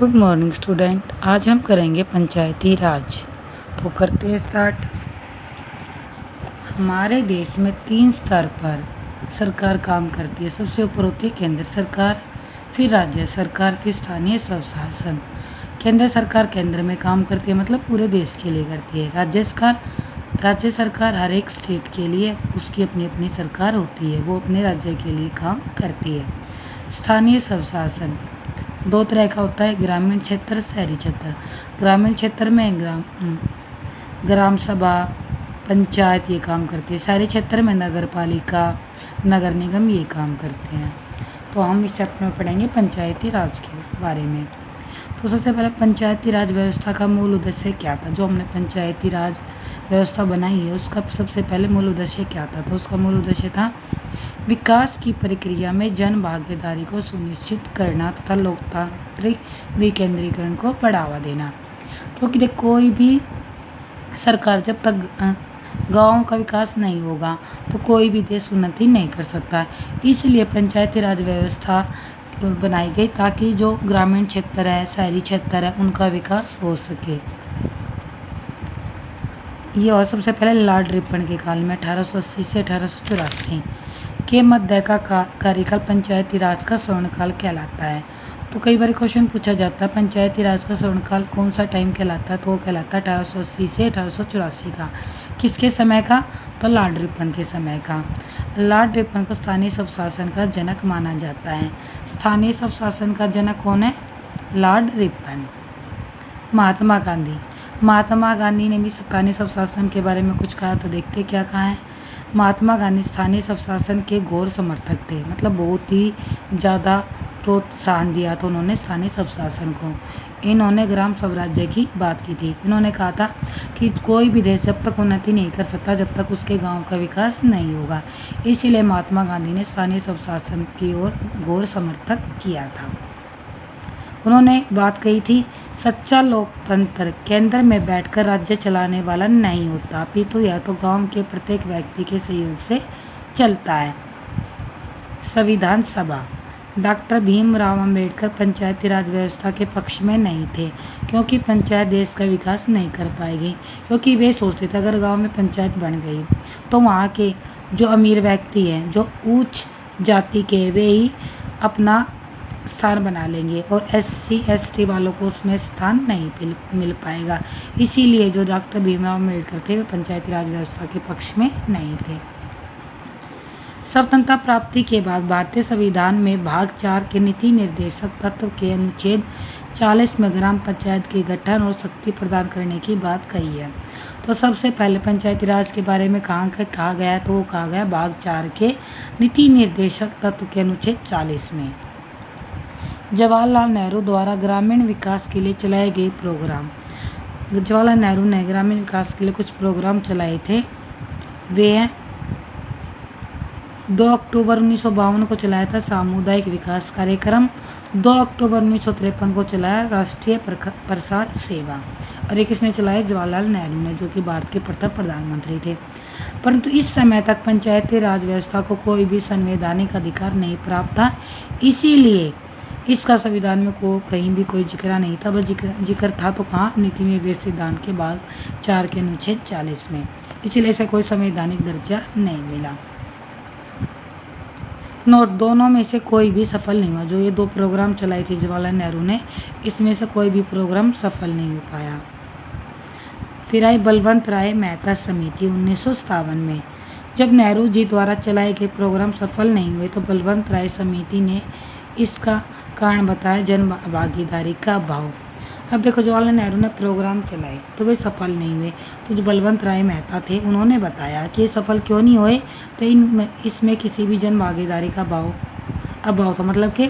Good morning student. आज हम करेंगे पंचायती राज। तो करते हैं स्टार्ट। हमारे देश में 3 स्तर पर सरकार काम करती है। सबसे ऊपर होती है केंद्र सरकार, फिर राज्य सरकार, फिर स्थानीय स्वशासन। केंद्र सरकार केंद्र में काम करती है, मतलब पूरे देश के लिए करती है। राज्य सरकार हर एक स्टेट के लिए उसकी अपनी अपनी सरकार होती है, वो अपने राज्य के लिए काम करती है। स्थानीय स्वशासन 2 तरह का होता है, ग्रामीण क्षेत्र, शहरी क्षेत्र। ग्रामीण क्षेत्र में ग्राम सभा, पंचायत ये काम करती है। शहरी क्षेत्र में नगर पालिका, नगर निगम ये काम करते हैं। तो हम इस चैप्टर में पढ़ेंगे पंचायती राज के बारे में। तो सबसे पहले पंचायती राज व्यवस्था का मूल उद्देश्य क्या था। जो हमने पंचायती राज व्यवस्था बनाई है उसका सबसे पहले मूल उद्देश्य क्या था। तो उसका मूल उद्देश्य था विकास की प्रक्रिया में जन भागीदारी को सुनिश्चित करना तथा लोकतांत्रिक विकेंद्रीकरण को बढ़ावा देना। क्योंकि कोई भी सरकार जब तक गाँव का विकास नहीं होगा तो कोई भी देश उन्नति नहीं कर सकता। इसलिए पंचायती राज व्यवस्था बनाई गई ताकि जो ग्रामीण क्षेत्र है, शहरी क्षेत्र है, उनका विकास हो सके। ये और सबसे पहले लॉर्ड रिपन के काल में 1880 से 1884 के मध्य का कार्यकाल पंचायती राज का स्वर्णकाल कहलाता है। तो कई बार क्वेश्चन पूछा जाता है पंचायती राज का स्वर्णकाल कौन सा टाइम कहलाता है। तो वो कहलाता है 1880 से 1884 का। किसके समय का। तो लॉर्ड रिपन के समय का। लॉर्ड रिपन को स्थानीय स्वशासन का जनक माना जाता है। स्थानीय स्वशासन का जनक कौन है। Lord Ripon. महात्मा गांधी ने भी स्थानीय स्वशासन के बारे में कुछ कहा। तो देखते क्या कहा है। महात्मा गांधी स्थानीय स्वशासन के घोर समर्थक थे, मतलब बहुत ही ज़्यादा प्रोत्साहन दिया था उन्होंने स्थानीय स्वशासन को। इन्होंने ग्राम स्वराज्य की बात की थी। इन्होंने कहा था कि कोई भी देश जब तक उन्नति नहीं कर सकता जब तक उसके गांव का विकास नहीं होगा। इसीलिए महात्मा गांधी ने स्थानीय स्वशासन की ओर घोर समर्थक किया था। उन्होंने बात कही थी, सच्चा लोकतंत्र केंद्र में बैठकर राज्य चलाने वाला नहीं होता, अपितु यह तो गांव के प्रत्येक व्यक्ति के सहयोग से चलता है। संविधान सभा। डॉक्टर भीमराव अंबेडकर पंचायती राज व्यवस्था के पक्ष में नहीं थे, क्योंकि पंचायत देश का विकास नहीं कर पाएगी। क्योंकि वे सोचते थे अगर गांव में पंचायत बन गई तो वहाँ के जो अमीर व्यक्ति हैं, जो उच्च जाति के, वे ही अपना स्थान बना लेंगे और SC ST वालों को उसमें स्थान नहीं मिल पाएगा। इसीलिए जो डॉक्टर भीमराव अम्बेडकर थे वे पंचायती राज व्यवस्था के पक्ष में नहीं थे। स्वतंत्रता प्राप्ति के बाद भारतीय संविधान में भाग 4 के नीति निर्देशक तत्व के अनुच्छेद 40 में ग्राम पंचायत के गठन और शक्ति प्रदान करने की बात कही है। तो सबसे पहले पंचायती राज के बारे में कहा गया, तो वो कहा गया भाग 4 के नीति निर्देशक तत्व के अनुच्छेद 40 में। जवाहरलाल नेहरू द्वारा ग्रामीण विकास के लिए चलाए गए प्रोग्राम। जवाहरलाल नेहरू ने ग्रामीण विकास के लिए कुछ प्रोग्राम चलाए थे। वे हैं 2 अक्टूबर 1952 को चलाया था सामुदायिक विकास कार्यक्रम। 2 अक्टूबर 1953 को चलाया राष्ट्रीय प्रसार सेवा। और ये किसने चलाया। जवाहरलाल नेहरू ने, जो कि भारत के प्रथम प्रधानमंत्री थे। परंतु इस समय तक पंचायती राज व्यवस्था को कोई भी संवैधानिक अधिकार नहीं प्राप्त था। इसीलिए इसका संविधान में कहीं भी कोई जिक्र नहीं था। बस जिक्र था तो कहाँ, नीति निर्देश सिद्धांत के भाग 4 के अनुच्छेद 40 में। इसीलिए इसे कोई संवैधानिक दर्जा नहीं मिला। नोट, दोनों में से कोई भी सफल नहीं हुआ। जो ये 2 प्रोग्राम चलाई थी जवाहरलाल नेहरू ने, इसमें से कोई भी प्रोग्राम सफल नहीं हो पाया। फिर आई बलवंत राय मेहता समिति 1957 में। जब नेहरू जी द्वारा चलाए गए प्रोग्राम सफल नहीं हुए तो बलवंत राय समिति ने इसका कारण बताया जन भागीदारी का अभाव। अब देखो, जवाहरलाल नेहरू ने प्रोग्राम चलाए तो वे सफल नहीं हुए। तो जो बलवंत राय मेहता थे उन्होंने बताया कि ये सफल क्यों नहीं हुए। तो इसमें किसी भी जन भागीदारी का अभाव था, मतलब कि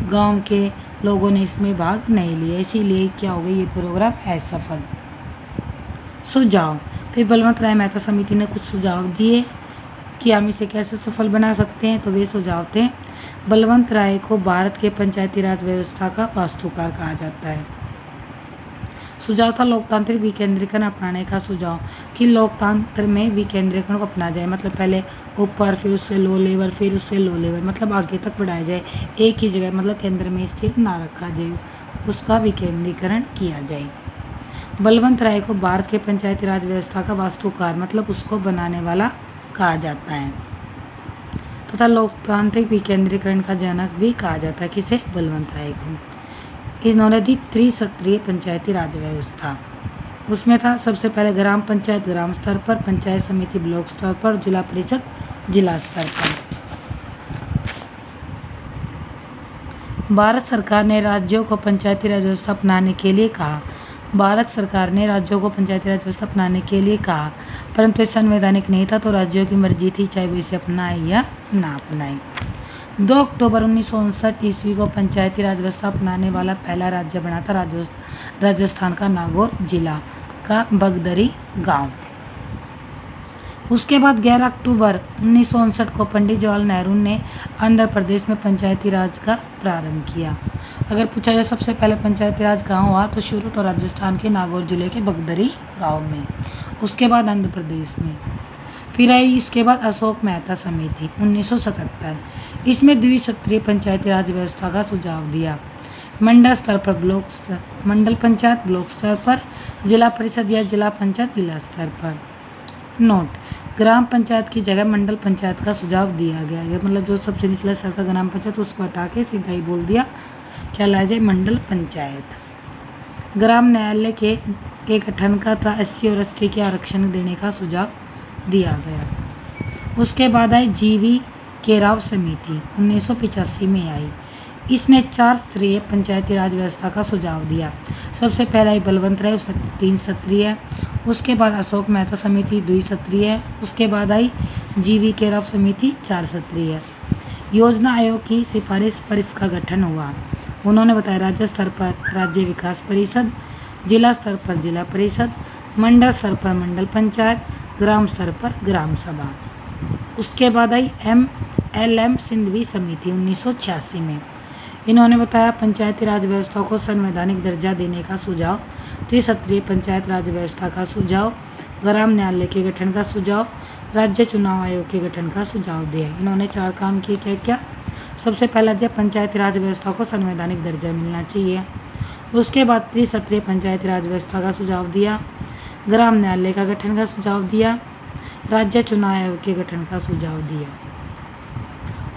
गांव के लोगों ने इसमें भाग नहीं लिया। इसीलिए क्या हो गई, ये प्रोग्राम असफल। सुझाव। फिर बलवंत राय मेहता समिति ने कुछ सुझाव दिए कि हम इसे कैसे सफल बना सकते हैं। तो वे सुझाव थे, बलवंत राय को भारत के पंचायती राज व्यवस्था का वास्तुकार कहा जाता है। सुझाव था लोकतांत्रिक विकेंद्रीकरण अपनाने का सुझाव कि लोकतंत्र में विकेंद्रीकरण को अपना जाए, मतलब पहले ऊपर, फिर उससे लो लेवल, फिर उससे लो लेवल, मतलब आगे तक बढ़ाया जाए, एक ही जगह मतलब केंद्र में स्थिर ना रखा जाए, उसका विकेंद्रीकरण किया जाए। बलवंत राय को भारत के पंचायती राज व्यवस्था का वास्तुकार, मतलब उसको बनाने वाला कहा जाता है, तथा लोकतांत्रिक विकेंद्रीकरण का जनक भी कहा जाता है। किसे? बलवंत राय को। इन्होंने दी त्रिस्तरीय पंचायती राज व्यवस्था। उसमें था सबसे पहले ग्राम पंचायत ग्राम स्तर पर, पंचायत समिति ब्लॉक स्तर पर, जिला परिषद जिला स्तर पर। भारत सरकार ने राज्यों को पंचायती राज व्यवस्था अपनाने के लिए कहा। भारत सरकार ने राज्यों को पंचायती राज व्यवस्था अपनाने के लिए कहा, परंतु ये संवैधानिक नहीं था, तो राज्यों की मर्जी थी चाहे वो इसे अपनाए या ना अपनाए। 2 अक्टूबर 1959 ईस्वी को पंचायती राज व्यवस्था अपनाने वाला पहला राज्य बना था राजस्थान का नागौर जिला का बगदरी गांव। उसके बाद 11 अक्टूबर 1959 को पंडित जवाहरलाल नेहरू ने आंध्र प्रदेश में पंचायती राज का प्रारंभ किया। अगर पूछा जाए सबसे पहले पंचायती राज कहाँ हुआ, तो शुरू तो राजस्थान के नागौर जिले के बगदरी गांव में, उसके बाद आंध्र प्रदेश में, फिर आई इसके बाद अशोक मेहता समिति 1977। इसमें द्विस्तरीय पंचायती राज व्यवस्था का सुझाव दिया। मंडल स्तर पर मंडल पंचायत ब्लॉक स्तर पर, जिला परिषद या जिला पंचायत जिला स्तर पर। नोट: ग्राम पंचायत की जगह मंडल पंचायत का सुझाव दिया गया है, मतलब जो सबसे निचला स्तर था ग्राम पंचायत, उसको हटा के सीधा ही बोल दिया क्या लाया जाए, मंडल पंचायत। ग्राम न्यायालय के गठन का था SC और ST के आरक्षण देने का सुझाव दिया गया। उसके बाद आई GV के राव समिति 1985 में आई। इसने 4 स्तरीय पंचायती राज व्यवस्था का सुझाव दिया। सबसे पहला आई बलवंत राय, उसने 3 स्तरीय है। उसके बाद अशोक मेहता समिति 2 स्तरीय है। उसके बाद आई GV के राव समिति 4 स्तरीय है। योजना आयोग की सिफारिश पर इसका गठन हुआ। उन्होंने बताया राज्य स्तर पर राज्य विकास परिषद, जिला स्तर पर जिला परिषद, मंडल स्तर पर मंडल पंचायत, ग्राम स्तर पर ग्राम सभा। उसके बाद आई MLM सिंधवी समिति 1986 में। इन्होंने बताया पंचायती राज व्यवस्था को संवैधानिक दर्जा देने का सुझाव, त्रिस्तरीय पंचायत राज व्यवस्था का सुझाव, ग्राम न्यायालय के गठन का सुझाव, राज्य चुनाव आयोग के गठन का सुझाव दिया। इन्होंने 4 काम किए। क्या क्या? सबसे पहला दिया पंचायती राज व्यवस्था को संवैधानिक दर्जा मिलना चाहिए। उसके बाद त्रिस्तरीय पंचायती राज व्यवस्था का सुझाव दिया, ग्राम न्यायालय का गठन का सुझाव दिया, राज्य चुनाव आयोग के गठन का सुझाव दिया।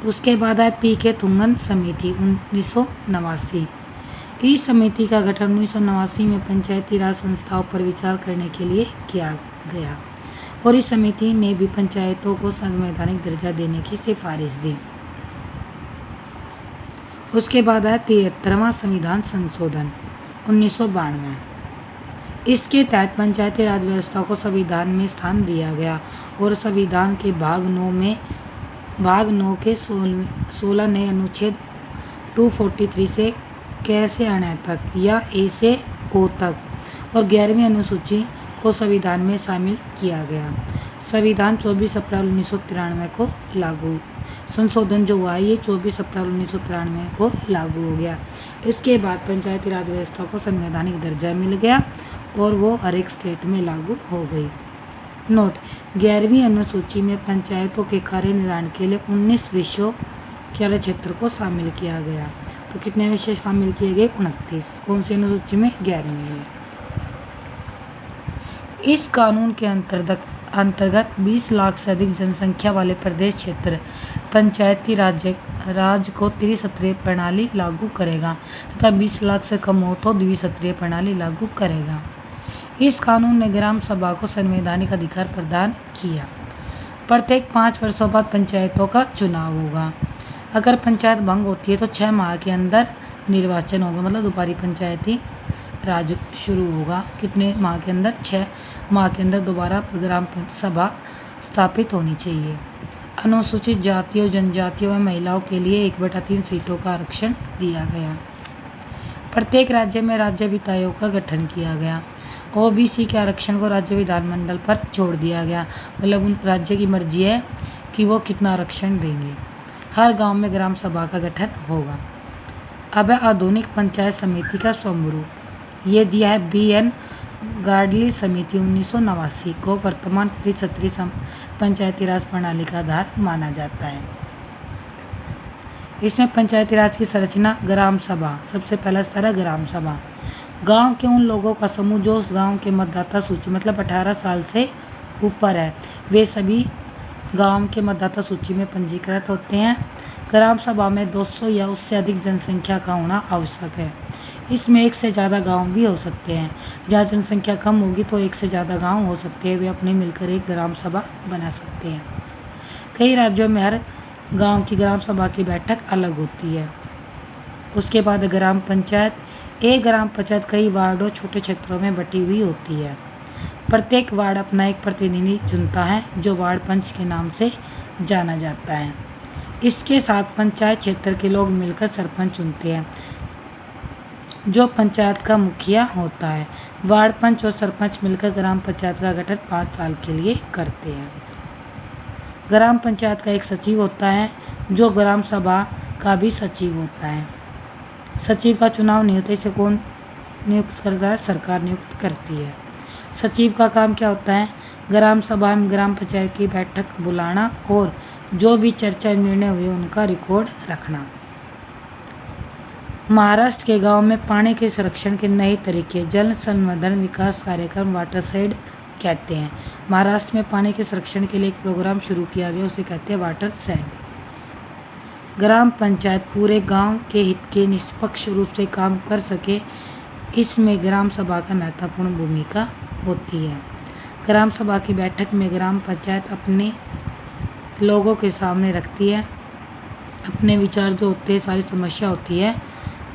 उसके बाद है PK थुंगन समिति 1989। इस समिति का गठन 1989 में पंचायती राज संस्थाओं पर विचार करने के लिए किया गया और इस समिति ने भी पंचायतों को संवैधानिक दर्जा देने की सिफारिश दी। उसके बाद है 73वां संविधान संशोधन 1992। इसके तहत पंचायती राज व्यवस्था को संविधान में स्थान दिया गया और संविधान के भाग 9 के 16 नए अनुच्छेद 243 से K से N तक या A से O तक और 11वीं अनुसूची को संविधान में शामिल किया गया। संविधान 24 अप्रैल 1993 को लागू, संशोधन जो हुआ ये 24 अप्रैल 1993 को लागू हो गया। इसके बाद पंचायती राज व्यवस्था को संवैधानिक दर्जा मिल गया और वो हर एक स्टेट में लागू हो गई। नोट: 11वीं अनुसूची में पंचायतों के कार्य निर्वहन के लिए 19 विषयों के क्षेत्र को शामिल किया गया। तो कितने विषय शामिल किए गए? 29। कौन सी अनुसूची में? 11वीं में। इस कानून के अंतर्गत 20 लाख से अधिक जनसंख्या वाले प्रदेश क्षेत्र पंचायती राज को त्रिस्तरीय प्रणाली लागू करेगा तथा 20 लाख से कम हो तो द्विस्तरीय प्रणाली लागू करेगा। इस कानून ने ग्राम सभा को संवैधानिक अधिकार प्रदान किया। प्रत्येक 5 वर्षों बाद पंचायतों का चुनाव होगा। अगर पंचायत भंग होती है तो 6 माह के अंदर निर्वाचन होगा, मतलब दोबारा पंचायती राज शुरू होगा। कितने माह के अंदर? 6 माह के अंदर दोबारा ग्राम सभा स्थापित होनी चाहिए। अनुसूचित जातियों, जनजातियों व महिलाओं के लिए 1/3 सीटों का आरक्षण दिया गया। प्रत्येक राज्य में राज्य वित्त आयोग का गठन किया गया। OBC के आरक्षण को राज्य विधानमंडल पर छोड़ दिया गया, मतलब उन राज्य की मर्जी है कि वो कितना आरक्षण देंगे। हर गांव में ग्राम सभा का गठन होगा। अब है आधुनिक पंचायत समिति का स्वरूप। ये दिया है BN गाडली समिति 1989 को वर्तमान त्रिसत्रीय पंचायती राज प्रणाली का आधार माना जाता है। इसमें पंचायती राज की संरचना ग्राम सभा, सबसे पहला स्तर है ग्राम सभा। गांव के उन लोगों का समूह जो उस गांव के मतदाता सूची मतलब 18 साल से ऊपर है, वे सभी गांव के मतदाता सूची में पंजीकृत होते हैं। ग्राम सभा में 200 या उससे अधिक जनसंख्या का होना आवश्यक है। इसमें एक से ज़्यादा गांव भी हो सकते हैं। जहाँ जनसंख्या कम होगी तो एक से ज़्यादा गांव हो सकते हैं, वे अपने मिलकर एक ग्राम सभा बना सकते हैं। कई राज्यों में हर गांव की ग्राम सभा की बैठक अलग होती है। उसके बाद ग्राम पंचायत। एक ग्राम पंचायत कई वार्डों छोटे क्षेत्रों में बटी हुई होती है। प्रत्येक वार्ड अपना एक प्रतिनिधि चुनता है जो वार्ड पंच के नाम से जाना जाता है। इसके साथ पंचायत क्षेत्र के लोग मिलकर सरपंच चुनते हैं जो पंचायत का मुखिया होता है। वार्ड पंच और सरपंच मिलकर ग्राम पंचायत का गठन 5 साल के लिए करते हैं। ग्राम पंचायत का एक सचिव होता है जो ग्राम सभा का भी सचिव होता है। सचिव का चुनाव नहीं होता, इसे कौन नियुक्त करता है? सरकार नियुक्त करती है। सचिव का काम क्या होता है? ग्राम सभा में ग्राम पंचायत की बैठक बुलाना और जो भी चर्चा निर्णय हुए उनका रिकॉर्ड रखना। महाराष्ट्र के गांव में पानी के संरक्षण के नए तरीके जल संवर्धन विकास कार्यक्रम वाटरशेड कहते हैं। महाराष्ट्र में पानी के संरक्षण के लिए एक प्रोग्राम शुरू किया गया, उसे कहते हैं वाटरशेड। ग्राम पंचायत पूरे गांव के हित के निष्पक्ष रूप से काम कर सके, इसमें ग्राम सभा का महत्वपूर्ण भूमिका होती है। ग्राम सभा की बैठक में ग्राम पंचायत अपने लोगों के सामने रखती है, अपने विचार जो होते हैं, सारी समस्या होती है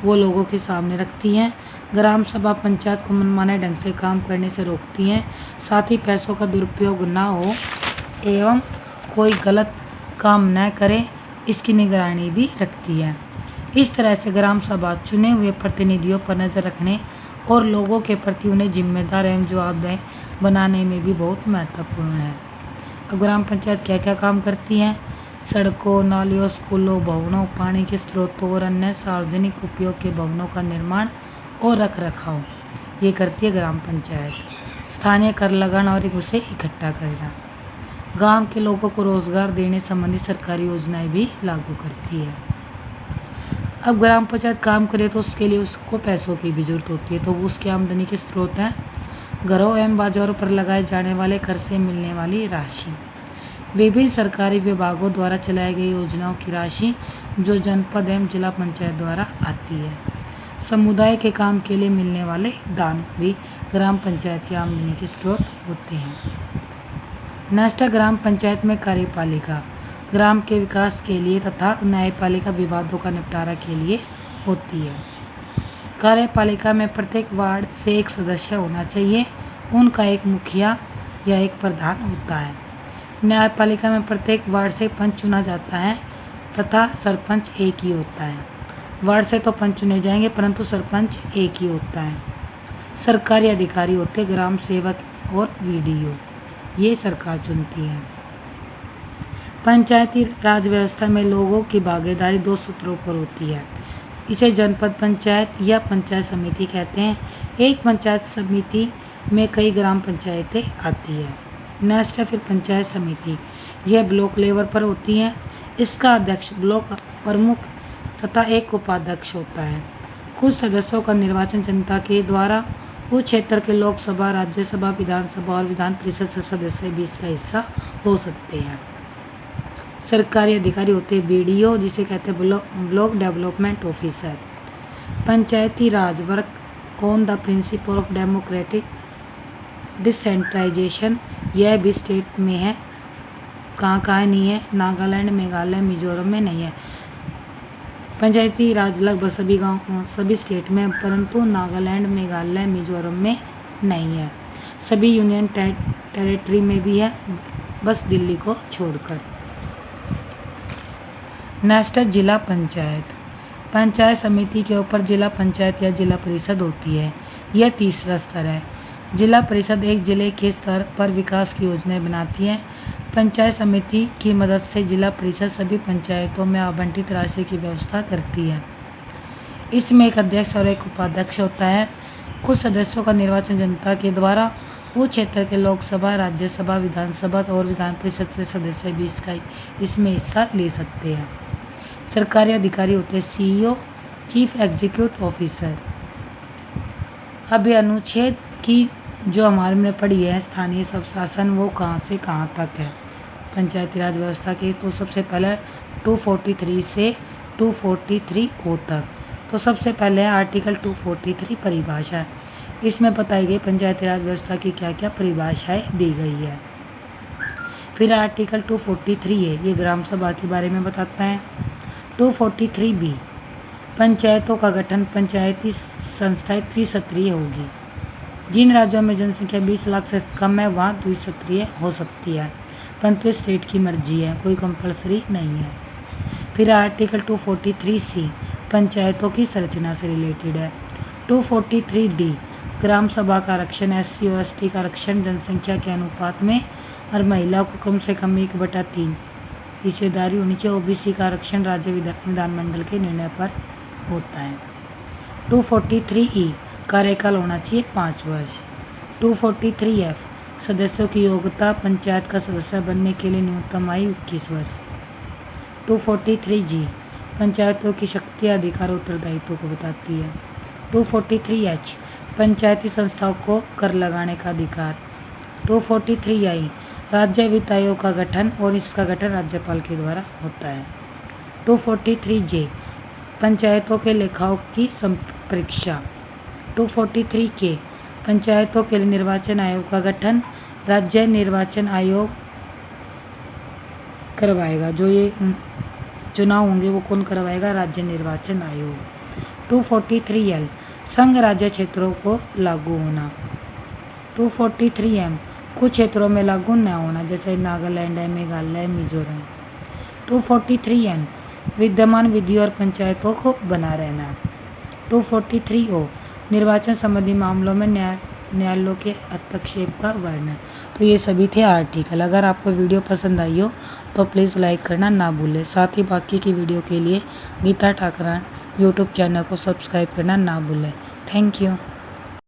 वो लोगों के सामने रखती हैं। ग्राम सभा पंचायत को मनमाने ढंग से काम करने से रोकती हैं, साथ ही पैसों का दुरुपयोग ना हो एवं कोई गलत काम न करे, इसकी निगरानी भी रखती है। इस तरह से ग्राम सभा चुने हुए प्रतिनिधियों पर नज़र रखने और लोगों के प्रति उन्हें जिम्मेदार एवं जवाबदेह बनाने में भी बहुत महत्वपूर्ण है। अब ग्राम पंचायत क्या क्या काम करती है? सड़कों, नालियों, स्कूलों, भवनों, पानी के स्रोतों और अन्य सार्वजनिक उपयोग के भवनों का निर्माण और रख रखाव ये करती है ग्राम पंचायत। स्थानीय कर लगाना और उसे इकट्ठा करना। गांव के लोगों को रोजगार देने संबंधी सरकारी योजनाएं भी लागू करती है। अब ग्राम पंचायत काम करे तो उसके लिए उसको पैसों की भी जरूरत होती है, तो वो उसकी आमदनी के स्रोत हैं घरों एवं बाजारों पर लगाए जाने वाले कर से मिलने वाली राशि, विभिन्न सरकारी विभागों द्वारा चलाई गई योजनाओं की राशि जो जनपद एवं जिला पंचायत द्वारा आती है, समुदाय के काम के लिए मिलने वाले दान भी ग्राम पंचायत की आमदनी के स्रोत होते हैं। नेक्स्ट ग्राम पंचायत में कार्यपालिका ग्राम के विकास के लिए तथा न्यायपालिका विवादों का निपटारा के लिए होती है। कार्यपालिका में प्रत्येक वार्ड से एक सदस्य होना चाहिए, उनका एक मुखिया या एक प्रधान होता है। न्यायपालिका में प्रत्येक वार्ड से पंच चुना जाता है तथा सरपंच एक ही होता है। वार्ड से तो पंच चुने जाएंगे परंतु सरपंच एक ही होता है। सरकारी अधिकारी होते ग्राम सेवक और VDO, ये सरकार चुनती है। पंचायती राज व्यवस्था में लोगों की भागीदारी 2 स्तरों पर होती है। इसे जनपद पंचायत या पंचायत समिति कहते हैं। एक पंचायत समिति में कई ग्राम पंचायतें आती है। नेक्स्ट है फिर पंचायत समिति, यह ब्लॉक लेवल पर होती है। इसका अध्यक्ष ब्लॉक प्रमुख तथा एक उपाध्यक्ष होता है। कुछ सदस्यों का निर्वाचन जनता के द्वारा उस क्षेत्र के लोकसभा, राज्यसभा, विधानसभा और विधान परिषद सदस्य भी इसका हिस्सा हो सकते हैं। सरकारी अधिकारी होते हैं BDO, जिसे कहते हैं block development officer. Panchayati Raj work on the principle of democratic decentralisation, यह भी स्टेट में है। कहाँ नहीं है? नागालैंड, मेघालय, मिजोरम में नहीं है। पंचायती राज लगभग सभी स्टेट में, परंतु नागालैंड, मेघालय, मिजोरम में नहीं है। सभी यूनियन टेरिटरी में भी है, बस दिल्ली को छोड़कर। नेक्स्ट है जिला पंचायत। पंचायत समिति के ऊपर जिला पंचायत या जिला परिषद होती है, यह तीसरा स्तर है। जिला परिषद एक जिले के स्तर पर विकास की योजनाएं बनाती है। पंचायत समिति की मदद से जिला परिषद सभी पंचायतों में आवंटित राशि की व्यवस्था करती है। इसमें एक अध्यक्ष और एक उपाध्यक्ष होता है। कुछ सदस्यों का निर्वाचन जनता के द्वारा उस क्षेत्र के लोकसभा, राज्यसभा, विधानसभा और विधान परिषद के सदस्य भी इसमें हिस्सा ले सकते हैं। सरकारी अधिकारी होते हैं सीईओ, चीफ एग्जीक्यूटिव ऑफिसर। अब ये अनुच्छेद की जो हमारे में पढ़ी है स्थानीय स्वशासन, वो कहाँ से कहाँ तक है पंचायती राज व्यवस्था की। तो सबसे पहले 243 से 243O तक। तो सबसे पहले आर्टिकल 243 परिभाषा है। इसमें बताई गई पंचायती राज व्यवस्था की क्या क्या परिभाषाएं दी गई है। फिर आर्टिकल 243 है, ये ग्राम सभा के बारे में बताता है। 243B, पंचायतों का गठन, पंचायती संस्थाएं त्रिसत्रीय होगी। जिन राज्यों में जनसंख्या 20 लाख से कम है वहाँ द्विसत्रीय हो सकती है, परंतु स्टेट की मर्जी है, कोई कंपल्सरी नहीं है। फिर आर्टिकल 243C पंचायतों की संरचना से रिलेटेड है। 243D ग्राम सभा का आरक्षण, SC और ST का आरक्षण जनसंख्या के अनुपात में और महिलाओं को कम से कम 1/3 हिस्सेदारी होनी चाहिए। OBC का आरक्षण राज्य विधानमंडल के निर्णय पर होता है। 243E कार्यकाल होना चाहिए 5 वर्ष। 243F सदस्यों की योग्यता, पंचायत का सदस्य बनने के लिए न्यूनतम आयु 21 वर्ष। 243G पंचायतों की शक्ति, अधिकार और उत्तरदायित्व को बताती है। 243H पंचायती संस्थाओं को कर लगाने का अधिकार। 243I राज्य वित्त आयोग का गठन और इसका गठन राज्यपाल के द्वारा होता है। 243J पंचायतों के लेखाओं की संपरीक्षा। 243K पंचायतों के लिए निर्वाचन आयोग का गठन, राज्य निर्वाचन आयोग करवाएगा। जो ये चुनाव होंगे वो कौन करवाएगा? राज्य निर्वाचन आयोग। 243L संघ राज्य क्षेत्रों को लागू होना। 243M कुछ क्षेत्रों में लागू न होना, जैसे नागालैंड है, मेघालय, मिजोरम। 243N विद्यमान विधियों और पंचायतों को बना रहना। 243O निर्वाचन संबंधी मामलों में न्यायालयों के हस्तक्षेप का वर्णन। तो ये सभी थे आर्टिकल। अगर आपको वीडियो पसंद आई हो तो प्लीज़ लाइक करना ना भूलें। साथ ही बाकी की वीडियो के लिए गीता ठाकरान यूट्यूब चैनल को सब्सक्राइब करना ना भूलें। Thank you.